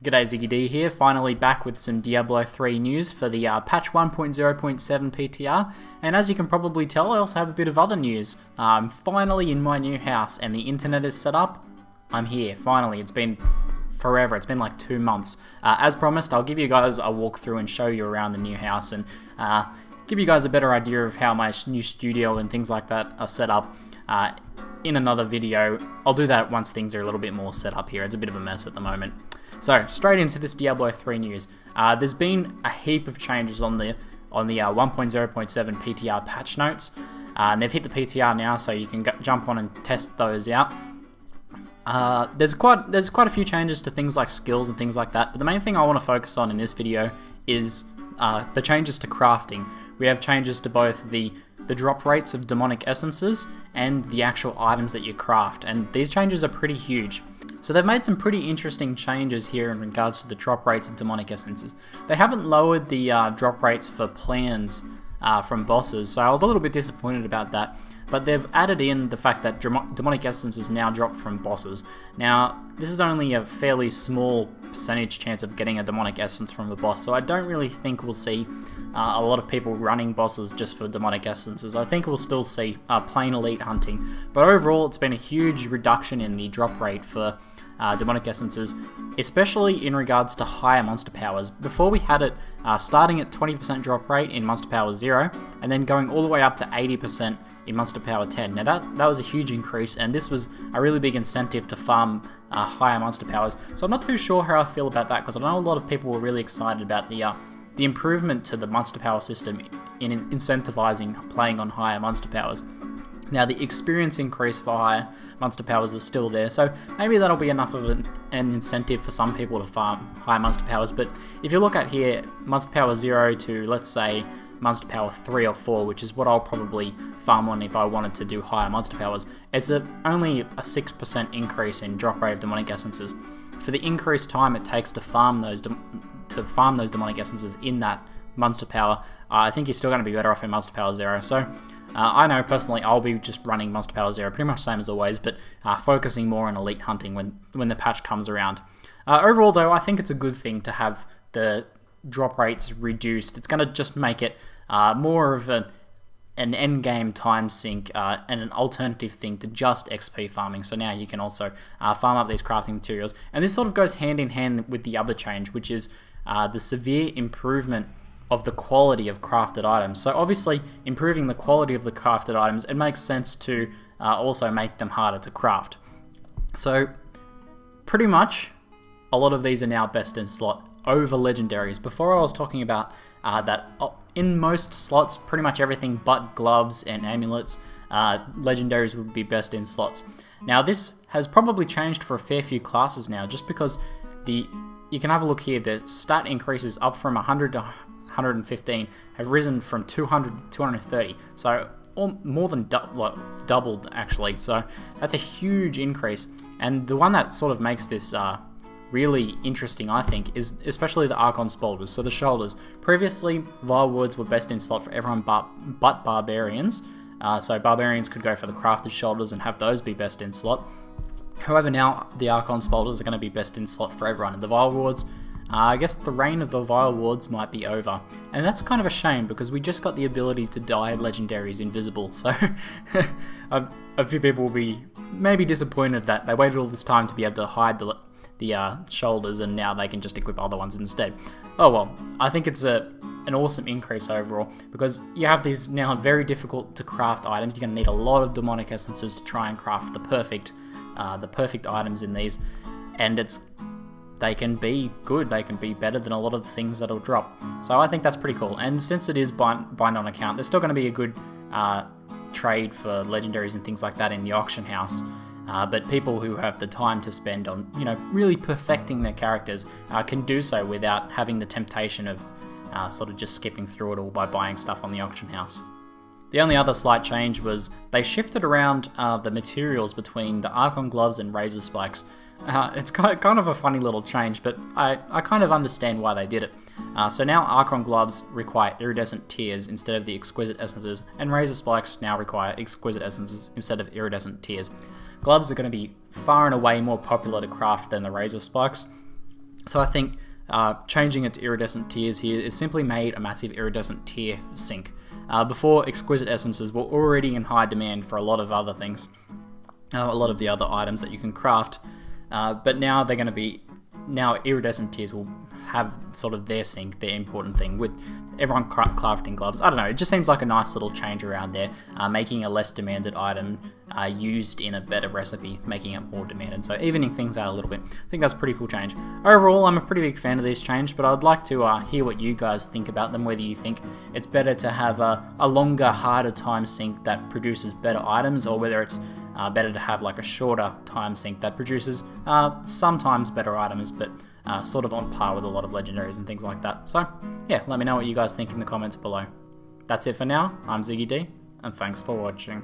G'day, ZiggyD here, finally back with some Diablo 3 news for the patch 1.0.7 PTR, and as you can probably tell, I also have a bit of other news. I'm finally in my new house and the internet is set up. I'm here, finally. It's been forever, it's been like 2 months. As promised, I'll give you guys a walkthrough and show you around the new house and give you guys a better idea of how my new studio and things like that are set up in another video. I'll do that once things are a little bit more set up here. It's a bit of a mess at the moment. So, straight into this Diablo 3 news. There's been a heap of changes on the 1.0.7 PTR patch notes, and they've hit the PTR now, so you can jump on and test those out. There's quite a few changes to things like skills and things like that, but the main thing I want to focus on in this video is the changes to crafting. We have changes to both the drop rates of demonic essences and the actual items that you craft, and these changes are pretty huge. So they've made some pretty interesting changes here in regards to the drop rates of demonic essences. They haven't lowered the drop rates for plans from bosses, so I was a little bit disappointed about that. But they've added in the fact that demonic essences now drop from bosses. Now, this is only a fairly small percentage chance of getting a demonic essence from a boss, so I don't really think we'll see a lot of people running bosses just for demonic essences. I think we'll still see plain elite hunting. But overall, it's been a huge reduction in the drop rate for demonic essences, especially in regards to higher monster powers. Before we had it starting at 20% drop rate in monster power 0 and then going all the way up to 80% in monster power 10. Now that was a huge increase, and this was a really big incentive to farm higher monster powers. So I'm not too sure how I feel about that, because I know a lot of people were really excited about the improvement to the monster power system in incentivizing playing on higher monster powers. Now the experience increase for higher monster powers is still there, so maybe that'll be enough of an incentive for some people to farm higher monster powers. But if you look at here, monster power 0 to, let's say, monster power 3 or 4, which is what I'll probably farm on if I wanted to do higher monster powers, it's only a 6% increase in drop rate of demonic essences. For the increased time it takes to farm those demonic essences in that monster power, I think you're still going to be better off in monster power 0. So I know personally I'll be just running monster power 0, pretty much same as always, but focusing more on elite hunting when the patch comes around. Overall though, I think it's a good thing to have the drop rates reduced. It's going to just make it more of an end game time sink and an alternative thing to just XP farming. So now you can also farm up these crafting materials, and this sort of goes hand in hand with the other change, which is the severe improvement of the quality of crafted items. So obviously, improving the quality of the crafted items, it makes sense to also make them harder to craft. So pretty much a lot of these are now best in slot over legendaries. Before I was talking about that in most slots, pretty much everything but gloves and amulets, legendaries would be best in slots. Now this has probably changed for a fair few classes now, just because you can have a look here, the stat increases up from 100 to 115 have risen from 200 to 230, so more than doubled actually. So that's a huge increase, and the one that sort of makes this really interesting, I think, is especially the Archon Spoulders, so the shoulders. Previously, Vile Woods were best in slot for everyone but Barbarians, so Barbarians could go for the crafted shoulders and have those be best in slot. However, now the Archon Spoulders are going to be best in slot for everyone, and the Vile Wards, I guess the reign of the Vile Wards might be over. And that's kind of a shame, because we just got the ability to dye legendaries invisible, so a few people will be maybe disappointed that they waited all this time to be able to hide the shoulders, and now they can just equip other ones instead. Oh well, I think it's an awesome increase overall, because you have these now very difficult to craft items. You're going to need a lot of demonic essences to try and craft the perfect items in these, and they can be good, they can be better than a lot of the things that'll drop. So I think that's pretty cool, and since it is bind on account, there's still going to be a good trade for legendaries and things like that in the auction house. But people who have the time to spend on, really perfecting their characters can do so without having the temptation of sort of just skipping through it all by buying stuff on the auction house. The only other slight change was they shifted around the materials between the Archon gloves and razor spikes. It's kind of a funny little change, but I kind of understand why they did it. So now Archon gloves require iridescent tears instead of the exquisite essences, and razor spikes now require exquisite essences instead of iridescent tears. Gloves are going to be far and away more popular to craft than the razor spikes, So I think changing it to iridescent tiers here is simply made a massive iridescent tier sync. Before, exquisite essences were already in high demand for a lot of other things, a lot of the other items that you can craft, but now they're going to be, now iridescent tiers will have sort of their sync, their important thing, with everyone crafting gloves. I don't know, it just seems like a nice little change around there, making a less demanded item used in a better recipe, making it more demanded, so evening things out a little bit. I think that's a pretty cool change. Overall, I'm a pretty big fan of this change, but I'd like to hear what you guys think about them, whether you think it's better to have a longer, harder time sync that produces better items, or whether it's better to have like a shorter time sync that produces sometimes better items, but sort of on par with a lot of legendaries and things like that. So yeah, let me know what you guys think in the comments below. That's it for now. I'm ZiggyD, and thanks for watching.